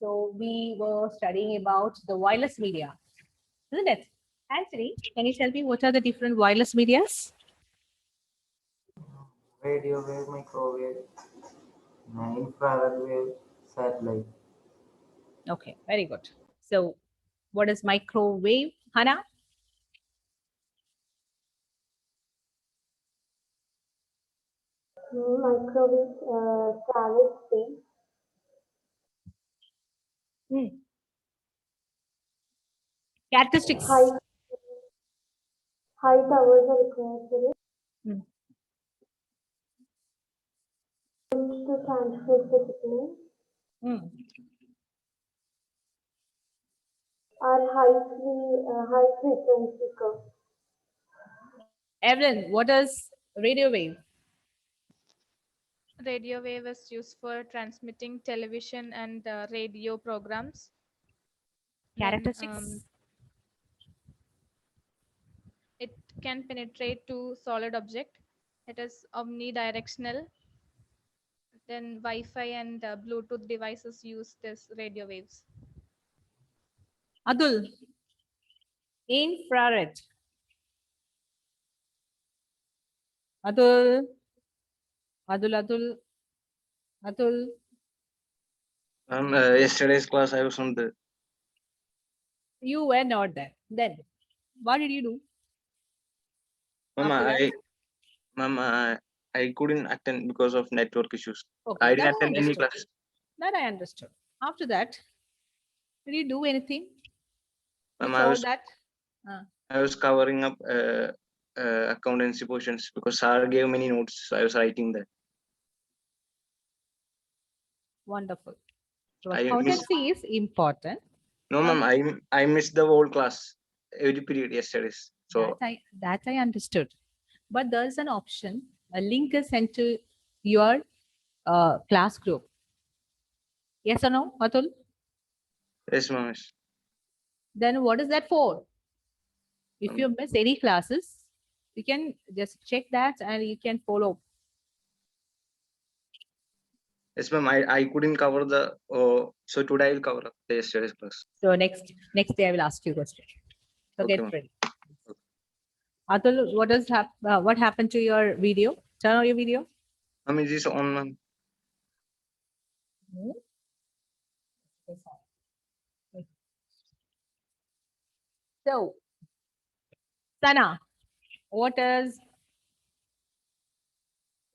So we were studying about the wireless media, isn't it? Anthony, can you tell me what are the different wireless medias? Radio wave, microwave, infrared wave, satellite. Okay, very good. So what is microwave, Hannah? Microwave travels space. Hmm. Characteristics. High high towers are required for it Hmm. to transfer the signal. Hmm. Are high frequency curve. Evelyn, what is radio wave? Radio wave is used for transmitting television and radio programs. Then Characteristics. it can penetrate to solid object. It is omnidirectional. Then Wi-Fi and Bluetooth devices use this radio waves. Adul, infrared. Adul, Adul, Adul. Yesterday's class I was on the You were not there. Then, what did you do ma'am after that? I couldn't attend because of network issues. Okay, I that didn't I attend any understood. class. That I understood. After that, did you do anything Ma'am, before that? Uh, I was covering up accountancy portions because sir gave many notes. So I was writing that. Wonderful. So I miss accountancy is important. no ma'am. I missed the whole class every period yesterday's. So That I understood. But there's an option. A link is sent to your class group. Yes or no, Atul? yes ma'am. Yes. Then what is that for? If Um, you miss any classes, you can just check that and you can follow. yes ma'am. I couldn't cover the. So today I will cover up the yesterday's class. So next day I will ask you a question. So Okay, get ma'am. ready. Atul, what happened to your video? Turn on your video. Ma'am, is this on ma'am? Hmm? So, Sana, what is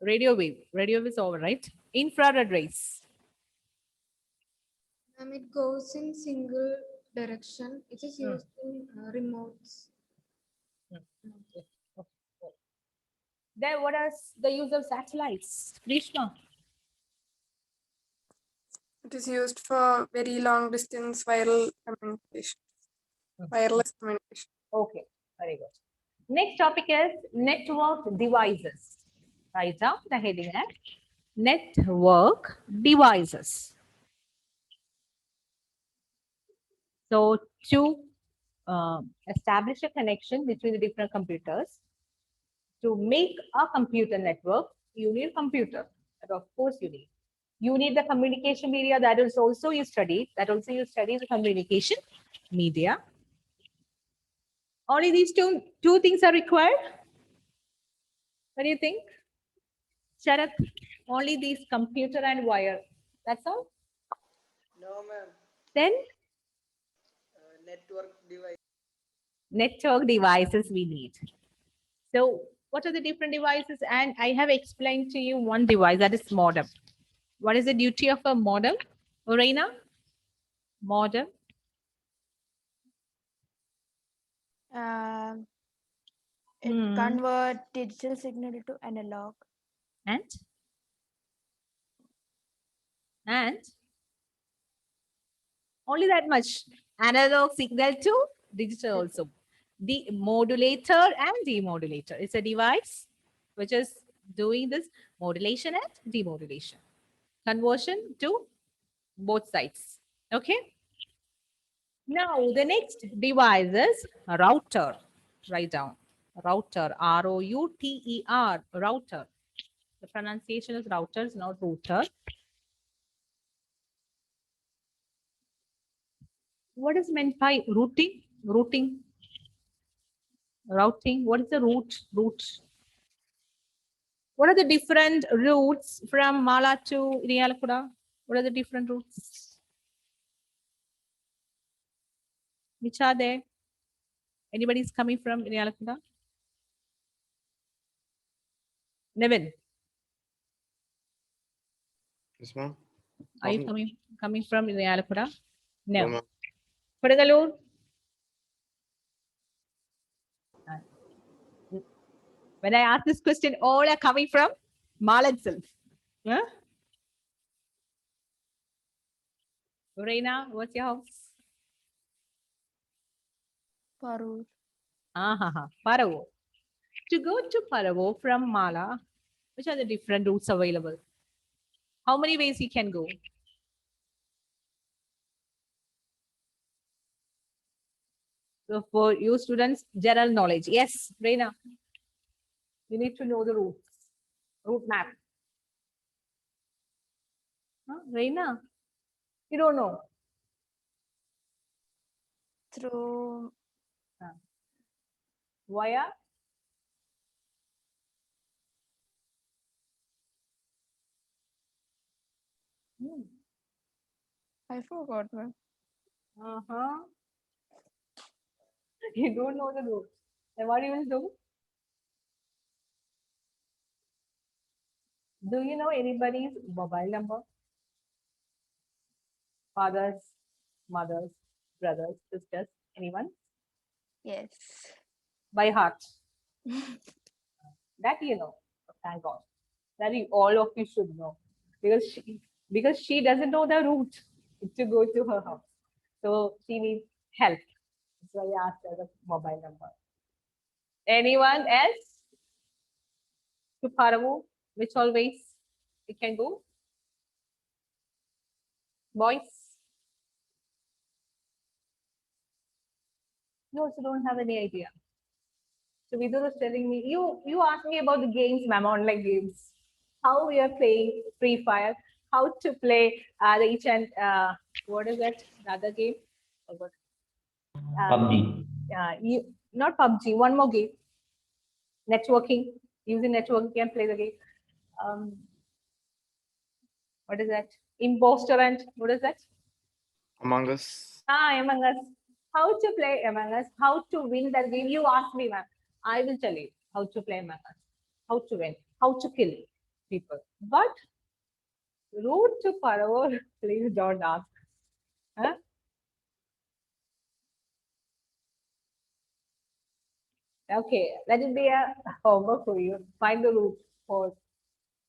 radio wave? Radio wave is over, right? Infrared rays. It goes in single direction. It is used in remotes. Then what is the use of satellites? Krishna. It is used for very long distance viral communication, wireless communication. Okay, very good. Next topic is network devices. Write down the heading as network devices. So to establish a connection between the different computers, to make a computer network, you need a computer. And of course you need. You need the communication media that is also you study. That also you study the communication media. Only these two things are required. What do you think? Sharath, only these computer and wire. That's all? No, ma'am. Then Network device. network devices we need. So what are the different devices? And I have explained to you one device that is modem. What is the duty of a modem? Reina? Modem. It convert digital signal to analog. And only that much. Analog signal to digital also. The modulator and demodulator. It's a device which is doing this modulation and demodulation. Conversion to both sides. Okay. Now the next device is a router. Write down. Router. R-O-U-T-E-R. Router. The pronunciation is routers, not router. What is meant by routing? Routing. Routing. What is the route? Route. What are the different routes from Mala to Irialakuda? What are the different routes? Which are there? Anybody is coming from Irialakuda? Nevin, Yes, ma'am. are you coming from Irialakuda? No. ma'am. Kodungalur? When I ask this question, all are coming from Mala itself. Huh? Reina, what's your house? Parur. Paravo. To go to Paravo from Mala, which are the different routes available? How many ways you can go? So for you students, general knowledge. Yes, Reina. You need to know the routes, route map. Huh? Reina, you don't know. Through Via I forgot, ma'am. You don't know the route. Then what you will do? Do you know anybody's mobile number? Fathers, mothers, brothers, sisters, anyone? Yes. By heart. That you know. Thank God. That all of you should know. Because she doesn't know the route to go to her house. So she needs help. So I asked her the mobile number. Anyone else? To Paravu, which always we can go? Boys? You also don't have any idea. So Vidur was telling me, you asked me about the games, ma'am, online games. How we are playing Free Fire, how to play each and what is that? The other game? Forgot. PUBG. Not PUBG, one more game. Networking. Using networking, you can play the game. What is that? Imposter and what is that? Among Us. Among Us. How to play Among Us, how to win that game. You ask me, ma'am. I will tell you how to play Among Us, how to win, how to kill people. But route to Paravar, please don't ask. Huh? Okay, let it be a homework for you. Find the route for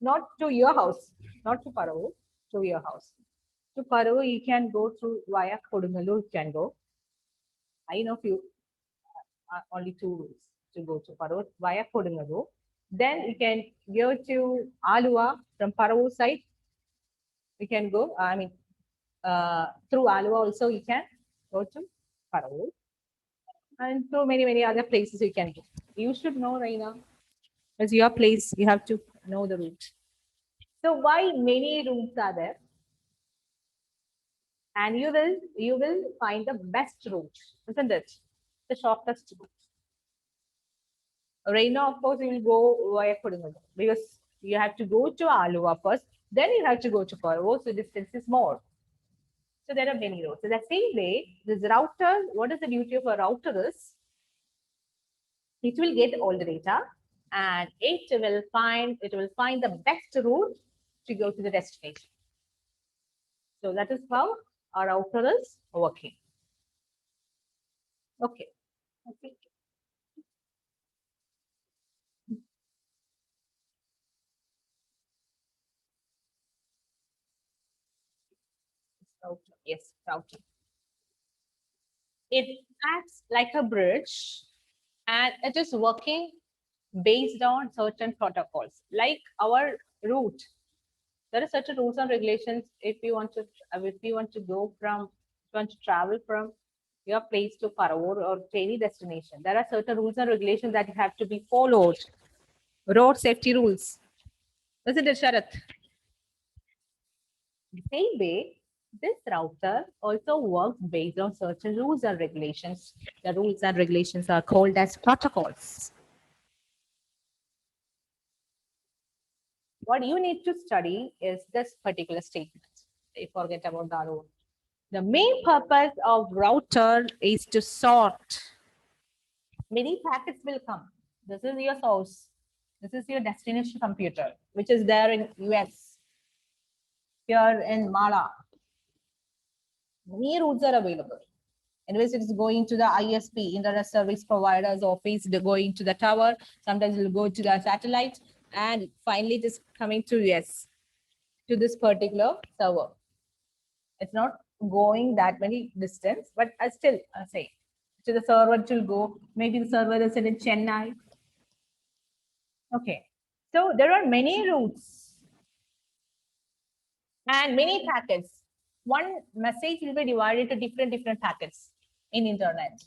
not to your house, not to Paravar, to your house. To Paravar, you can go through via Kodungalur, you can go. I know few, only two routes to go to Paravar via Kodungalur. Then you can go to Alua from Paravu side. You can go, through Alua also you can go to Paravu. And through many other places you can go. You should know, Raina. As your place, you have to know the route. So why many routes are there? And you will find the best route, isn't it? The shortest route. Raina, of course, you will go via Kodungalur because you have to go to Alua first, then you have to go to Paravu, so distance is more. So there are many roads. So the same way, this router, what is the duty of a router is? It will get all the data and it will find the best route to go to the destination. So that is how our router is working. Okay. Router. Yes, routing. It acts like a bridge and it is working based on certain protocols, like our route. There are certain rules and regulations if you want to travel from your place to Paravar or to any destination. There are certain rules and regulations that have to be followed. Road safety rules. Isn't it, Sharath? The same way, This router also works based on certain rules and regulations. The rules and regulations are called as protocols. What you need to study is this particular statement. You forget about the rule. The main purpose of router is to sort. Many packets will come. This is your source. This is your destination computer, which is there in US, here in Mala. Many routes are available. Anyways, it is going to the ISP, Internet Service Provider's office, they're going to the tower. Sometimes it will go to the satellite, and finally it is coming to US, to this particular server. It's not going that many distance, but I still say to the server it will go. Maybe the server is in Chennai. Okay, so there are many routes and many packets. One message will be divided to different packets in internet.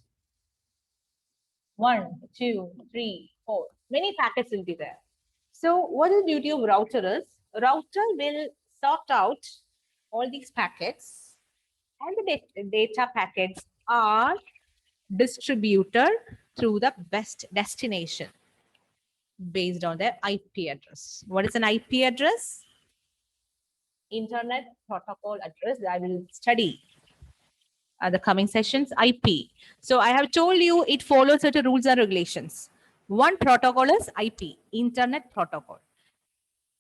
1, 2, 3, 4. Many packets will be there. So what the duty of router is? Router will sort out all these packets, and the data packets are distributed through the best destination based on their IP address. What is an IP address? Internet protocol address that I will study the coming sessions. IP. So I have told you it follows certain rules and regulations. One protocol is IP, Internet Protocol.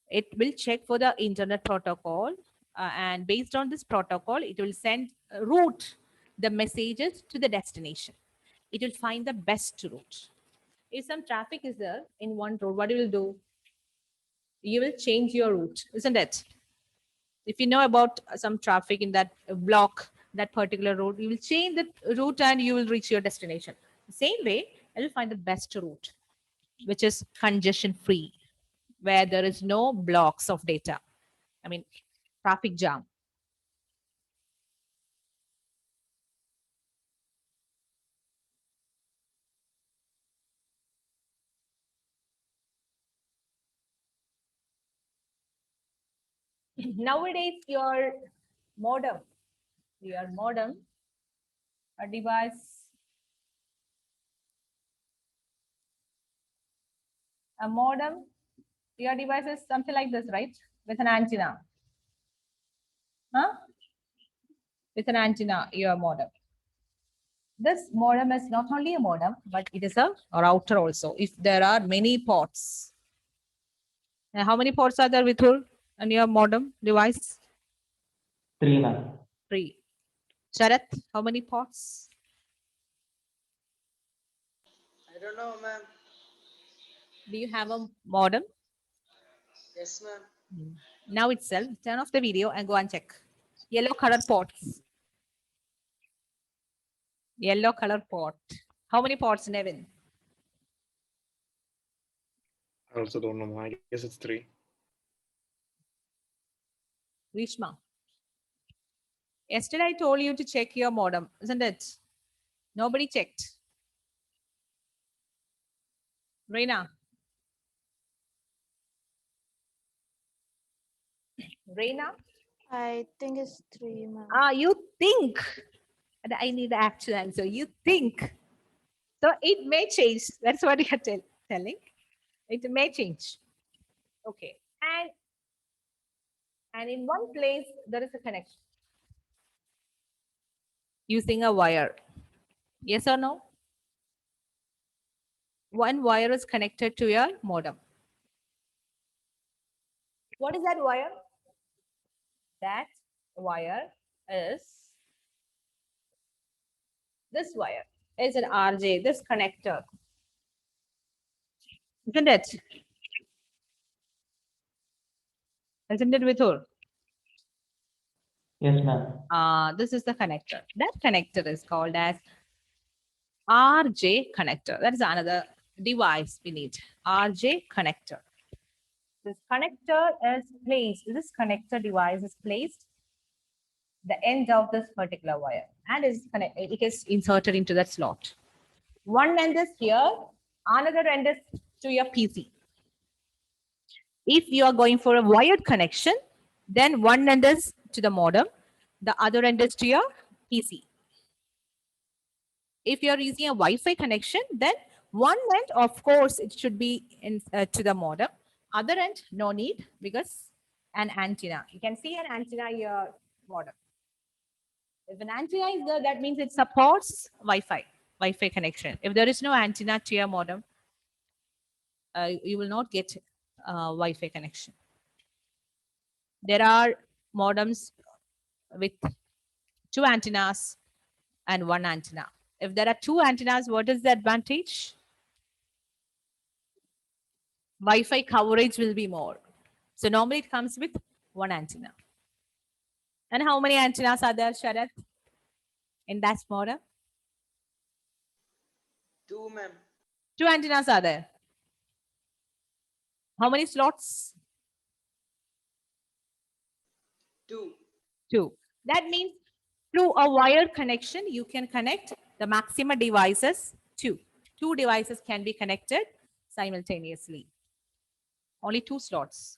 It will check for the Internet Protocol, and based on this protocol, it will send route the messages to the destination. It will find the best route. If some traffic is there in one road, what you will do? You will change your route, isn't it? If you know about some traffic in that block, that particular road, you will change the route and you will reach your destination. The same way, I will find the best route, which is congestion free, where there is no blocks of data. I mean, traffic jam. Nowadays, your modem, a device, your device is something like this, right? With an antenna. Huh? With an antenna, your modem. This modem is not only a modem, but it is a router also. If there are many ports. Now, how many ports are there with you on your modem device? 3, ma'am. 3. Sharath, how many ports? I don't know, ma'am. Do you have a modem? Yes, ma'am. Now itself, turn off the video and go and check. Yellow color ports. Yellow color port. How many ports, Nevin? I also don't know. I guess it's 3. Rishma. Yesterday I told you to check your modem, isn't it? Nobody checked. Reina. Reina? I think it's 3, ma'am. You think. And I need the actual answer. You think. So it may change. That's what you're telling. It may change. Okay. And in one place, there is a connection. Using a wire. Yes or no? One wire is connected to your modem. What is that wire? That wire is this wire. It's an RJ, this connector. Isn't it? Isn't it, Vithur? Yes, ma'am. This is the connector. That connector is called as RJ connector. That is another device we need. RJ connector. This connector is placed, this connector device is placed the end of this particular wire and it is inserted into that slot. One end is here, another end is to your PC. If you are going for a wired connection, then one end is to the modem, the other end is to your PC. If you're using a Wi-Fi connection, then one end, of course, it should be to the modem. Other end, no need, because an antenna. You can see an antenna in your modem. If an antenna is there, that means it supports Wi-Fi connection. If there is no antenna to your modem, you will not get Wi-Fi connection. There are modems with 2 antennas and 1 antenna. If there are 2 antennas, what is the advantage? Wi-Fi coverage will be more. So normally it comes with 1 antenna. And how many antennas are there, Sharath, in that modem? 2, ma'am. 2 antennas are there. How many slots? 2. 2. That means through a wired connection, you can connect the maximum devices. 2 devices can be connected simultaneously. Only 2 slots.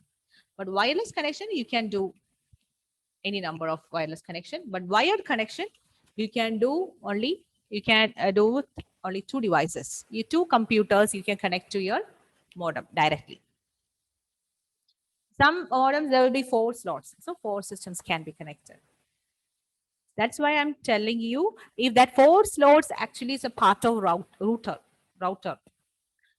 But wireless connection, you can do any number of wireless connection. But wired connection, you can do only, do with only 2 devices. 2 computers you can connect to your modem directly. Some modems, there will be 4 slots. So 4 systems can be connected. That's why I'm telling you, if that 4 slots actually is a part of router.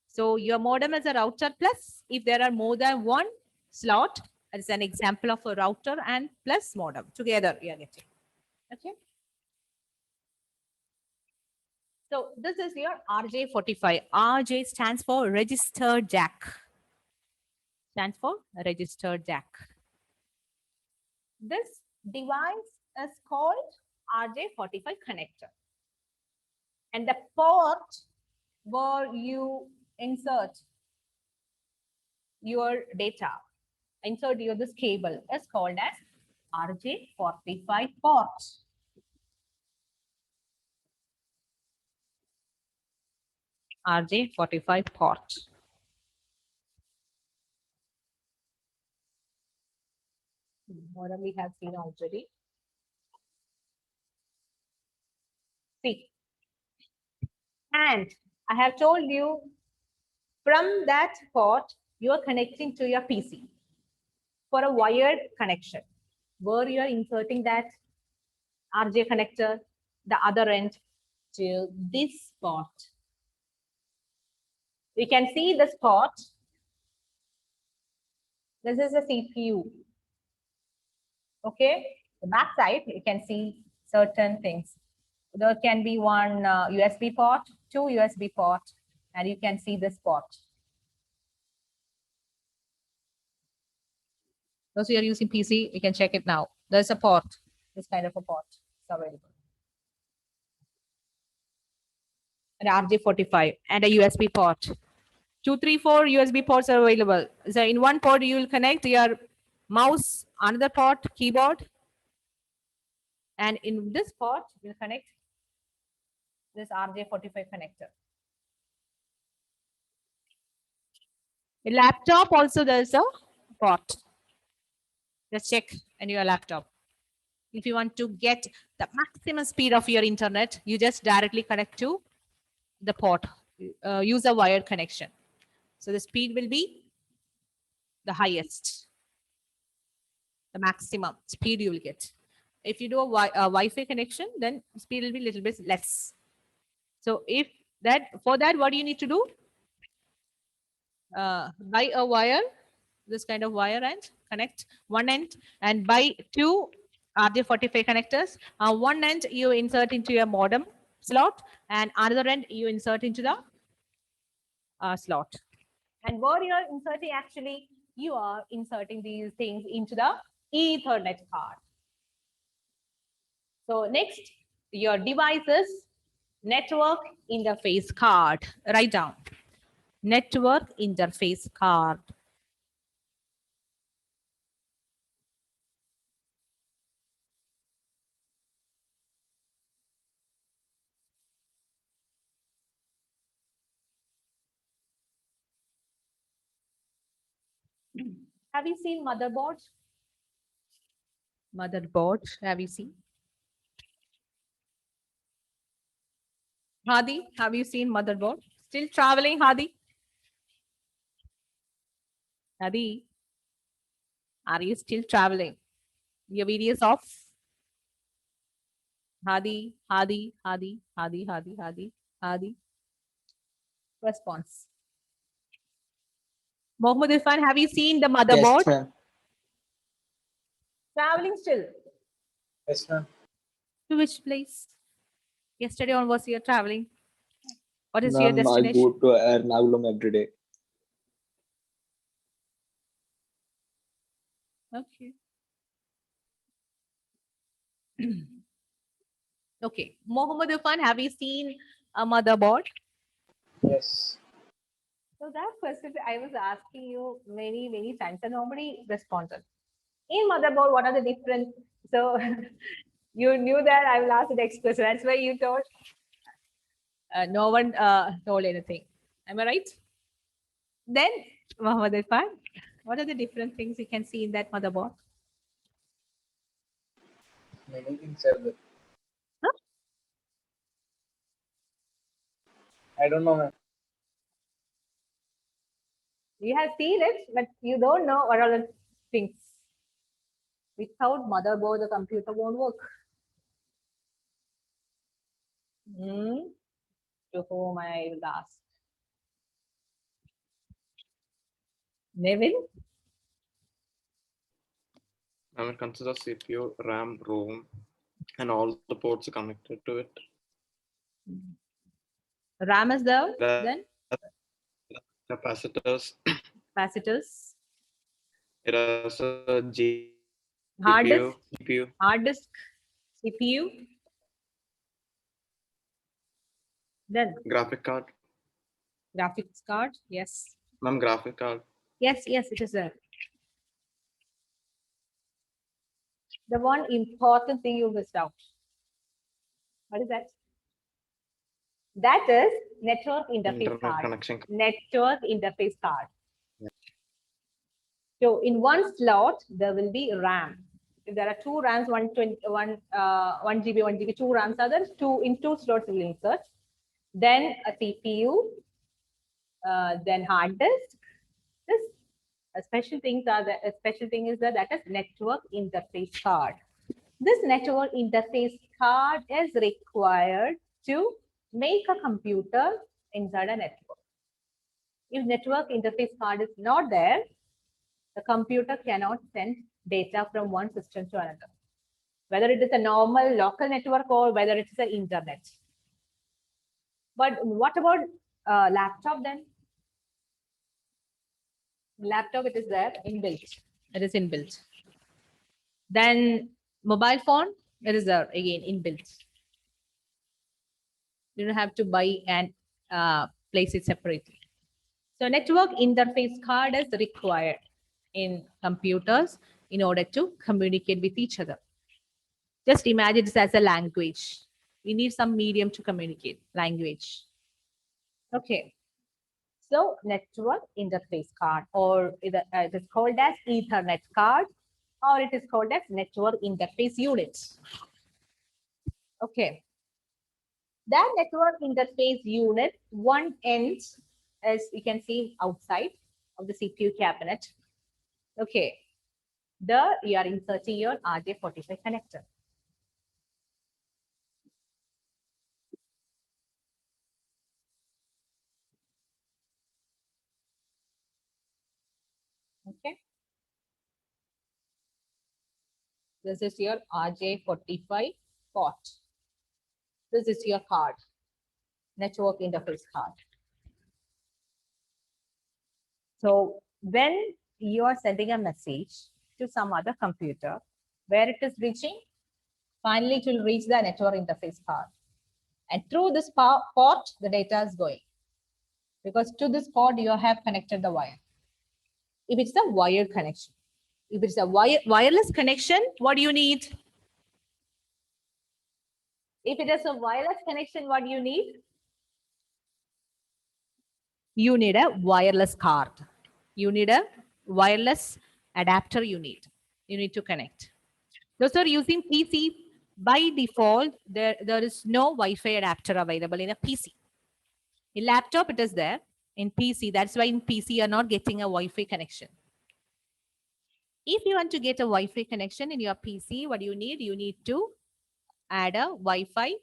So your modem is a router plus, if there are more than 1 slot, as an example of a router and plus modem together you are getting. Okay. So this is your RJ45. RJ stands for registered jack. Stands for registered jack. This device is called RJ45 connector. And the port where you insert your data, insert this cable, is called as RJ45 port. RJ45 port. Modem we have seen already. See. And I have told you, from that port, you are connecting to your PC for a wired connection, where you are inserting that RJ connector, the other end to this port. We can see this port. This is a CPU. Okay, the back side, you can see certain things. There can be one USB port, 2 USB port, and you can see this port. Those who are using PC, you can check it now. There's a port, this kind of a port is available. An RJ45 and a USB port. 2, 3, 4 USB ports are available. So in one port, you will connect your mouse, another port, keyboard. And in this port, you'll connect this RJ45 connector. In laptop also there's a port. Just check in your laptop. If you want to get the maximum speed of your internet, you just directly connect to the port. Use a wired connection. So the speed will be the highest, the maximum speed you will get. If you do a Wi-Fi connection, then speed will be a little bit less. So if that, for that, what do you need to do? Buy a wire, this kind of wire, and connect one end, and buy 2 RJ45 connectors. One end you insert into your modem slot, and another end you insert into the slot. And where you are inserting, actually, you are inserting these things into the Ethernet card. So next, your devices network interface card. Write down. Network interface card. Have you seen motherboard? Motherboard, have you seen? Hadi, have you seen motherboard? Still traveling, Hadi? Hadi, are you still traveling? Your video is off. Hadi, Hadi, Hadi, Hadi, Hadi, Hadi, Hadi. Response. Mohammed Irfan, have you seen the motherboard? Yes, ma'am. Traveling still. Yes, ma'am. To which place? Yesterday onwards you are traveling. What is your Ma'am, I destination? go to Ernakulam every day. Okay. Okay. Mohammed Irfan, have you seen a motherboard? Yes. So that question I was asking you many, many times and nobody responded. In motherboard, what are the different? So you knew that I will ask the next question. That's why you told no one told anything. Am I right? Then, Mohammed Irfan, what are the different things you can see in that motherboard? Many things are there. Huh? I don't know, ma'am. You have seen it, but you don't know what are the things. Without motherboard, the computer won't work. To whom I will ask? Neville? I will consider CPU, RAM, ROM, and all the ports connected to it. RAM is there, The then capacitors. capacitors, It has a hard disk, GPU, CPU, hard disk, CPU, then graphic card. graphics card. Yes, Ma'am, graphic card. yes, it is there. The one important thing you missed out. What is that? That is network interface Internet card. connection. Network interface card. Yeah. So in one slot, there will be RAM. If there are two RAMs, 1 GB, 1 GB, two RAMs are there, in two slots will insert. Then a CPU, then hard disk. This a special things are the a special thing is that is network interface card. This network interface card is required to make a computer inside a network. If network interface card is not there, the computer cannot send data from one system to another, whether it is a normal local network or whether it is an internet. But what about laptop then? Laptop, it is there inbuilt. It is inbuilt. Then mobile phone, it is there again inbuilt. You don't have to buy and place it separately. So network interface card is required in computers in order to communicate with each other. Just imagine this as a language. We need some medium to communicate, language. Okay. So network interface card, or it is called as Ethernet card, or it is called as network interface unit. Okay. That network interface unit, one end, as you can see outside of the CPU cabinet. Okay. There you are inserting your RJ45 connector. Okay. This is your RJ45 port. This is your card, network interface card. So when you are sending a message to some other computer, where it is reaching, finally it will reach the network interface card. And through this port, the data is going. Because to this port, you have connected the wire. If it's a wired connection. If it's a wireless connection, what do you need? If it is a wireless connection, what do you need? You need a wireless card. You need a wireless adapter you need to connect. Those are using PC. By default, there is no Wi-Fi adapter available in a PC. In laptop, it is there. In PC, that's why in PC you're not getting a Wi-Fi connection. If you want to get a Wi-Fi connection in your PC, what do you need? You need to add a Wi-Fi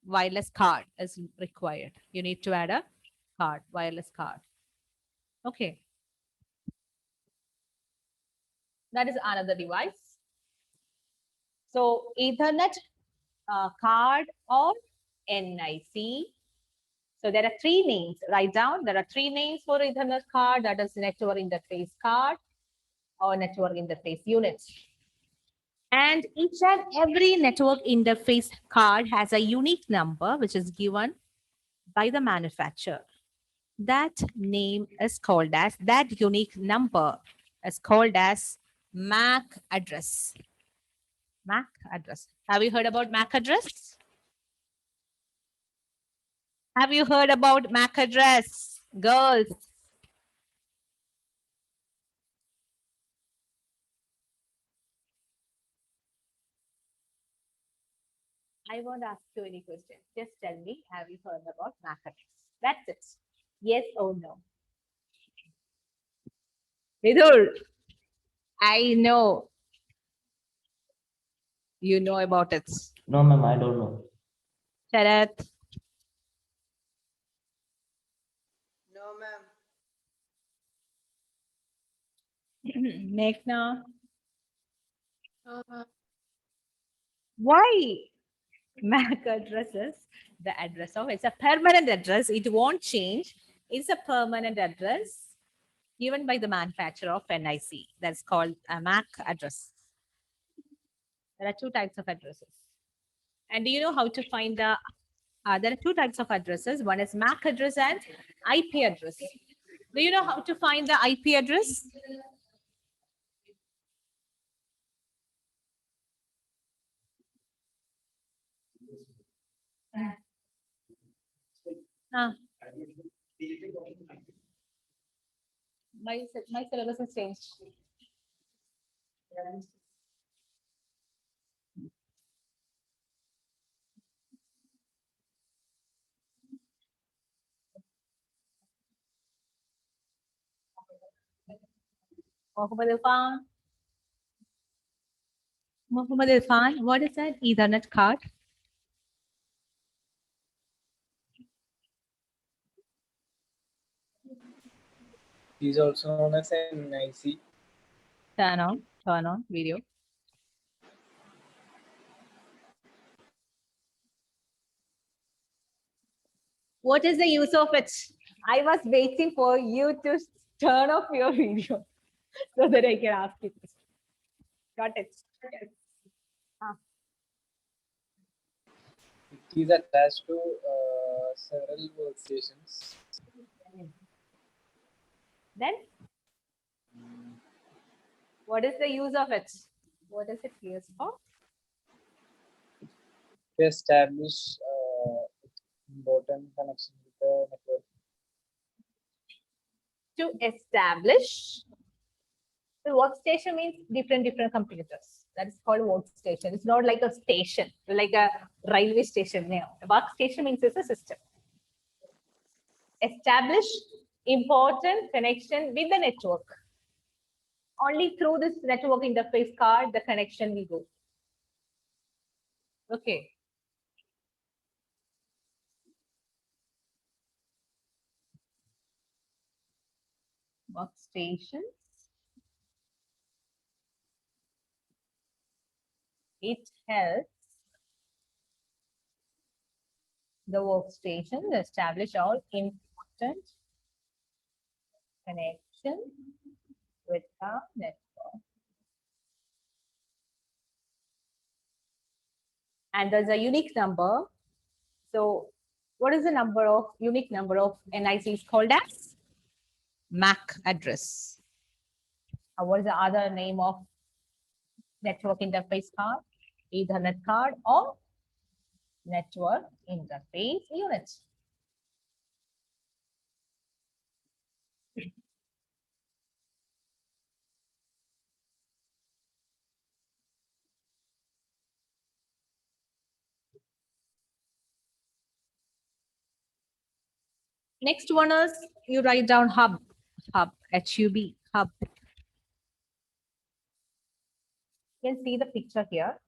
wireless card is required. You need to add a wireless card. Okay. That is another device. So Ethernet card or NIC. So there are three names. Write down. There are three names for Ethernet card. That is network interface card or network interface unit. And each and every network interface card has a unique number which is given by the manufacturer. That name is called as, that unique number is called as MAC address. MAC address. Have you heard about MAC address? Have you heard about MAC address, girls? I won't ask you any question. Just tell me, have you heard about MAC address? That's it. Yes or no? Vidur, I know you know about it. No, ma'am, I don't know. Sharat, No, ma'am. Meghna, Uh, why MAC address is the address of, it's a permanent address. It won't change. It's a permanent address given by the manufacturer of NIC. That's called a MAC address. There are two types of addresses. And do you know how to find the, there are two types of addresses. One is MAC address and IP address. Do you know how to find the IP address? Ah. My syllabus has changed. Muhammad Irfan. Muhammad Irfan, what is that Ethernet card? He's also known as NIC. Turn on video. What is the use of it? I was waiting for you to turn off your video so that I can ask you this. Got it. Yes. It is attached to several workstations. Then, what is the use of it? What is it used for? To establish important connection with the network. To establish. The workstation means different computers. That is called workstation. It's not like a station, like a railway station. No, a workstation means it's a system. Establish important connection with the network. Only through this network interface card, the connection will go. Okay. Workstations. It helps the workstation to establish all important connection with the network. And there's a unique number. So what is the unique number of NIC is called as? MAC address. What is the other name of network interface card? Ethernet card or network interface unit. Next one is you write down hub, H-U-B, hub. You can see the picture here.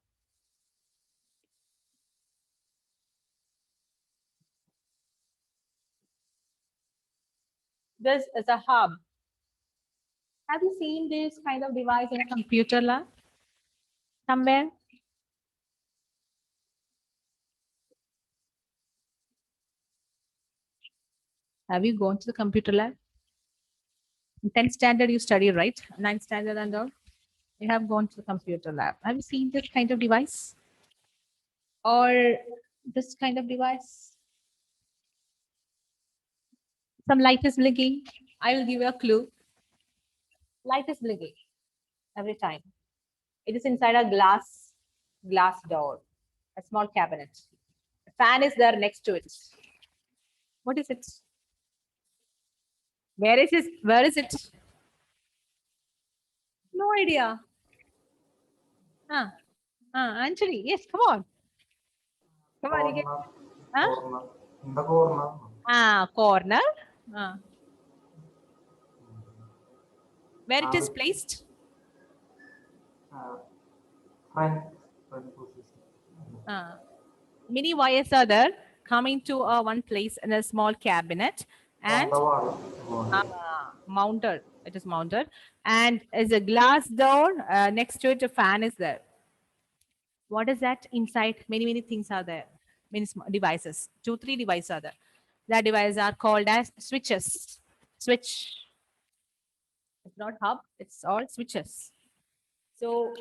This is a hub. Have you seen this kind of device in a computer lab somewhere? Have you gone to the computer lab? In 10th standard, you study, right? 9th standard and all. You have gone to the computer lab. Have you seen this kind of device? Or this kind of device? Some light is blinking. I will give you a clue. Light is blinking every time. It is inside a glass door, a small cabinet. A fan is there next to it. What is it? Where is it? Where is it? No idea. Anjali, yes, come on. Come on, you can. In the corner. Corner. Where it is placed? Front. Many wires are there coming to one place in a small cabinet and mounted. It is mounted and is a glass door. Next to it, a fan is there. What is that inside? Many things are there. Many devices. 2-3 devices are there. That devices are called as switches. Switch. It's not hub. It's all switches. So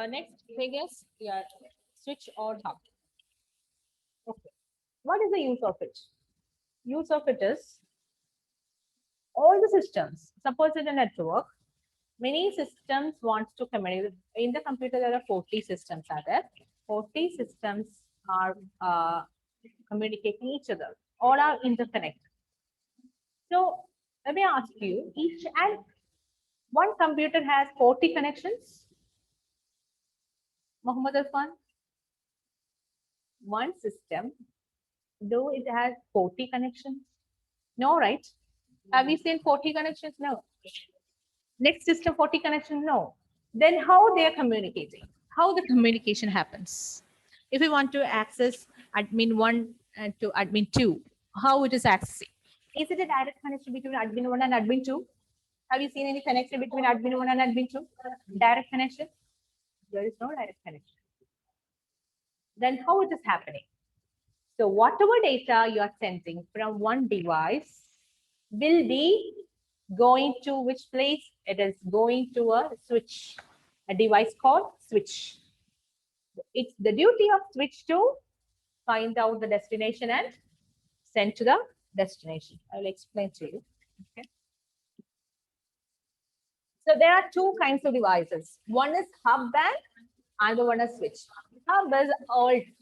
next thing is switch or hub. Okay. What is the use of it? Use of it is all the systems. Suppose in a network, many systems want to communicate. In the computer, there are 40 systems are there. 40 systems are communicating each other. All are interconnected. So let me ask you, each and one computer has 40 connections. Muhammad Irfan, one system, though it has 40 connections? No, right? Have we seen 40 connections? No. Next system, 40 connections? No. Then how they are communicating? How the communication happens? If we want to access admin 1 to admin 2, how it is accessing? Is it a direct connection between admin 1 and admin 2? Have you seen any connection between admin 1 and admin 2? Direct connection? There is no direct connection. Then how it is happening? So whatever data you are sending from one device will be going to which place? It is going to a switch, a device called switch. It's the duty of switch to find out the destination and send to the destination. I will explain to you. Okay. So there are two kinds of devices. One is hub and another one is switch. Hub is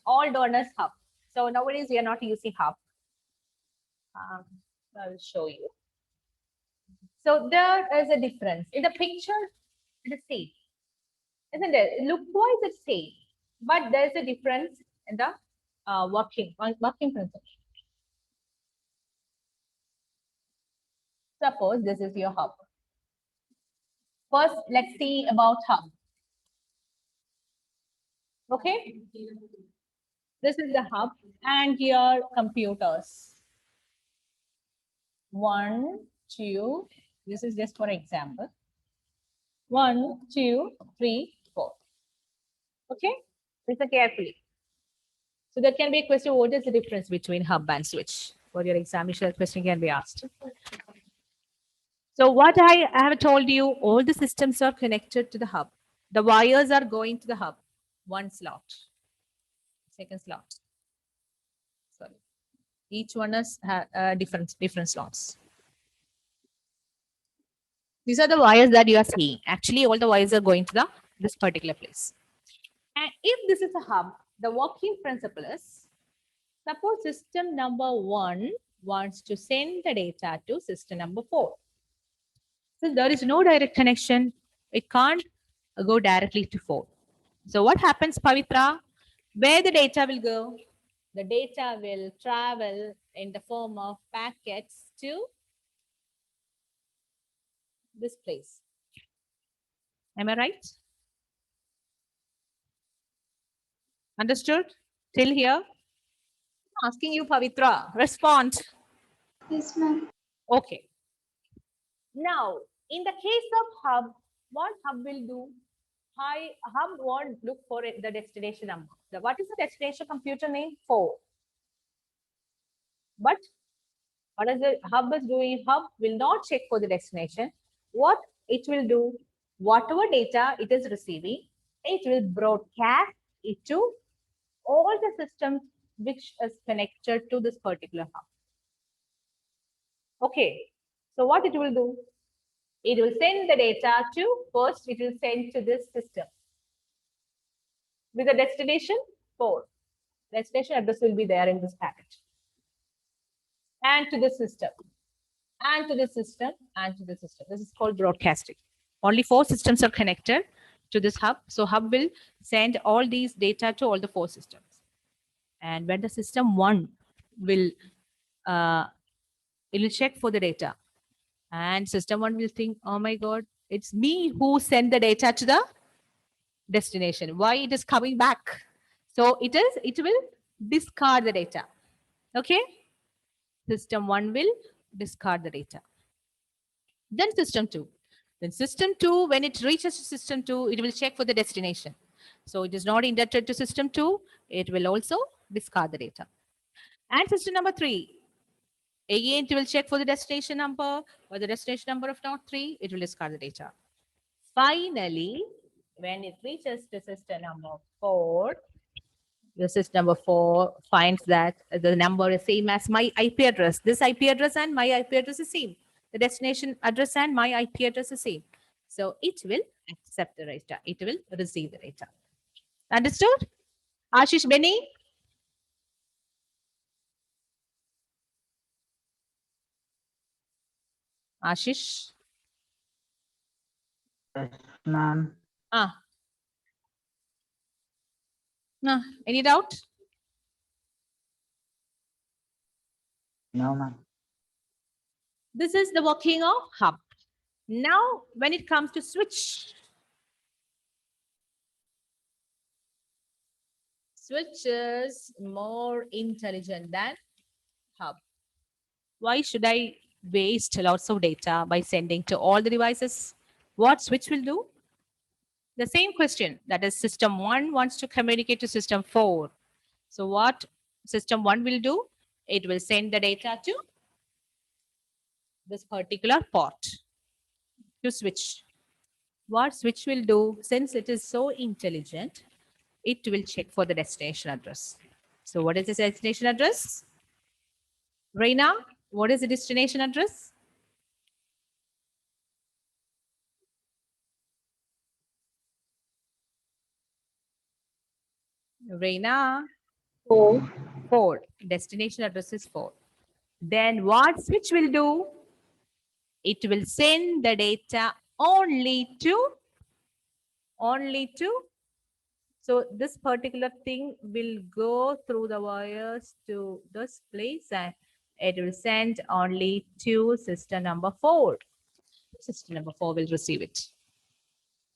old known as hub. So nowadays we are not using hub. I will show you. So there is a difference. In the picture, it is same. Isn't it? Look-wise, it's same. But there is a difference in the working principle. Suppose this is your hub. First, let's see about hub. Okay. This is the hub and your computers. 1, 2. This is just for example. 1, 2, 3, 4. Okay. Listen carefully. So there can be a question, what is the difference between hub and switch? For your examination, that question can be asked. So what I have told you, all the systems are connected to the hub. The wires are going to the hub. One slot, second slot. Sorry. Each one has different slots. These are the wires that you are seeing. Actually, all the wires are going to this particular place. And if this is a hub, the working principle is, suppose system number 1 wants to send the data to system number 4. So there is no direct connection. It can't go directly to 4. So what happens, Pavitra? Where the data will go? The data will travel in the form of packets to this place. Am I right? Understood? Till here? Asking you, Pavitra. Respond. Yes, ma'am. Okay. Now, in the case of hub, what hub will do? Hub won't look for the destination number. What is the destination computer name? 4. But what is the hub is doing? Hub will not check for the destination. What it will do, whatever data it is receiving, it will broadcast it to all the systems which is connected to this particular hub. Okay, so what it will do? It will send the data to, first it will send to this system with the destination 4. Destination address will be there in this packet. And to the system, and to the system, and to the system. This is called broadcasting. Only 4 systems are connected to this hub. So hub will send all these data to all the 4 systems. And when the system 1 will, it will check for the data. And system 1 will think, oh my God, it's me who sent the data to the destination. Why it is coming back? So it will discard the data. Okay? System 1 will discard the data. Then system 2. Then system 2, when it reaches system 2, it will check for the destination. So it is not indebted to system 2. It will also discard the data. And system number 3. Again, it will check for the destination number or the destination number of not 3. It will discard the data. Finally, when it reaches to system number 4, the system number 4 finds that the number is same as my IP address. This IP address and my IP address is same. The destination address and my IP address is same. So it will accept the data. It will receive the data. Understood? Ashish, Benny? Ashish? Yes, ma'am. Any doubt? No, ma'am. This is the working of hub. Now, when it comes to switch is more intelligent than hub. Why should I waste lots of data by sending to all the devices? What switch will do? The same question, that is system 1 wants to communicate to system 4. So what system 1 will do? It will send the data to this particular port to switch. What switch will do, since it is so intelligent, it will check for the destination address. So what is the destination address? Reina, what is the destination address? Reina? 4. 4. Destination address is 4. Then what switch will do? It will send the data only to, so this particular thing will go through the wires to this place and it will send only to system number 4. System number 4 will receive it.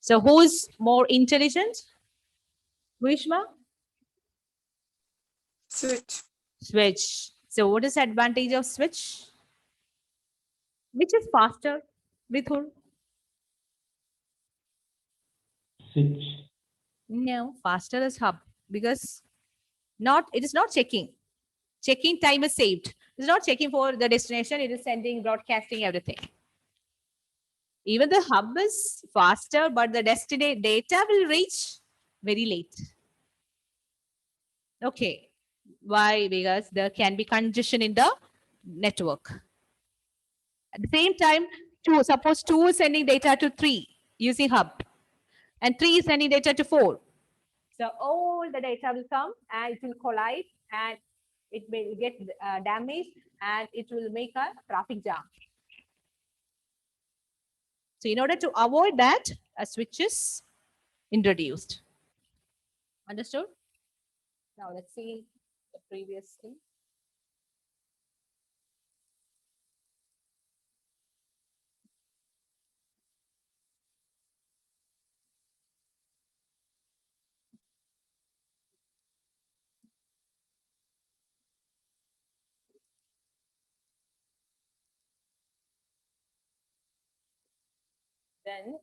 So who's more intelligent? Grishma? Switch. Switch. So what is the advantage of switch? Which is faster? Vithul? Switch. No, faster is hub because it is not checking. Checking time is saved. It's not checking for the destination. It is sending, broadcasting, everything. Even the hub is faster, but the destination data will reach very late. Okay. Why? Because there can be congestion in the network. At the same time, suppose 2 is sending data to 3 using hub and 3 is sending data to 4. So all the data will come and it will collide and it will get damaged and it will make a traffic jam. So in order to avoid that, a switch is introduced. Understood? Now let's see the previous thing. Then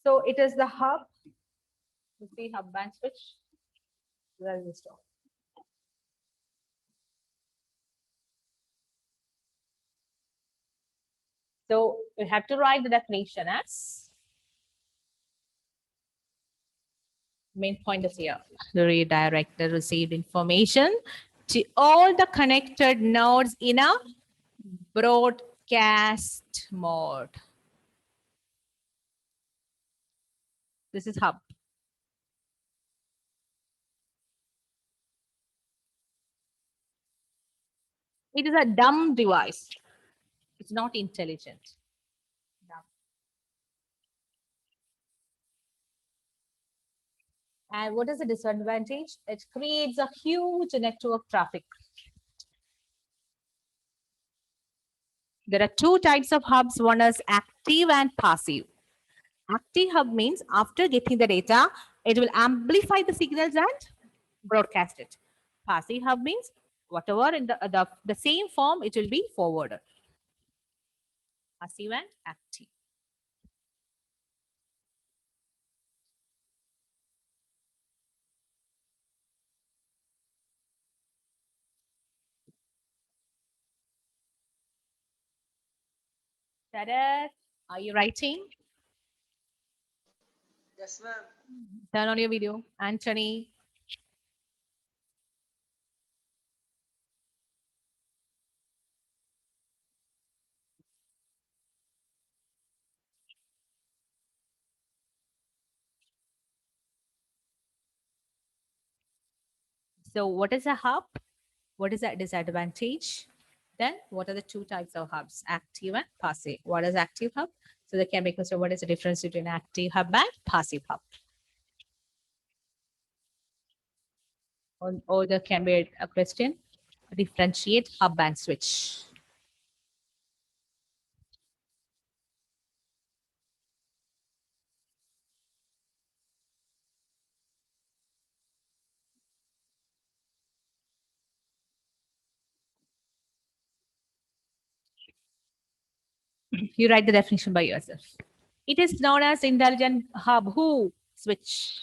so it is the hub. You see hub and switch. Where is the store? So you have to write the definition as main point is here. The redirector received information to all the connected nodes in a broadcast mode. This is hub. It is a dumb device. It's not intelligent. Dumb. And what is the disadvantage? It creates a huge network traffic. There are two types of hubs. One is active and passive. Active hub means after getting the data, it will amplify the signals and broadcast it. Passive hub means whatever in the same form, it will be forwarded. Passive and active. Sharat, are you writing? Yes, ma'am. Turn on your video. Anthony. So what is a hub? What is that disadvantage? Then what are the two types of hubs? Active and passive. What is active hub? So there can be a question, what is the difference between active hub and passive hub? Or there can be a question, differentiate hub and switch. You write the definition by yourself. It is known as intelligent hub who switch.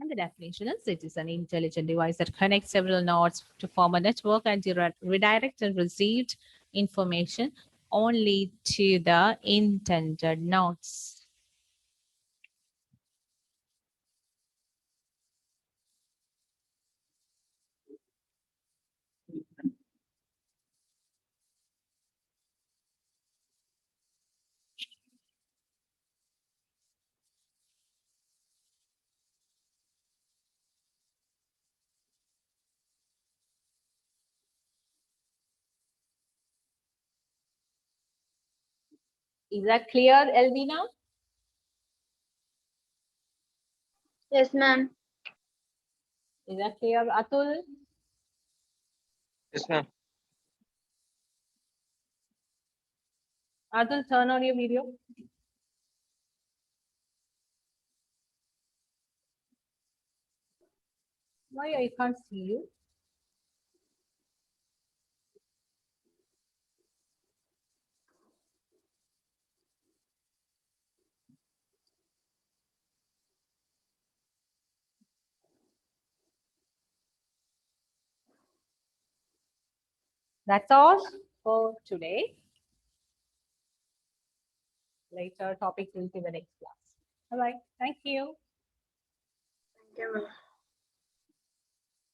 And the definition is it is an intelligent device that connects several nodes to form a network and redirect and received information only to the intended nodes. Is that clear, Elvina? Yes, ma'am. Is that clear, Atul? Yes, ma'am. Atul, turn on your video. Why I can't see you? That's all for today. Later topics will be the next class. All right. Thank you. Thank you, ma'am.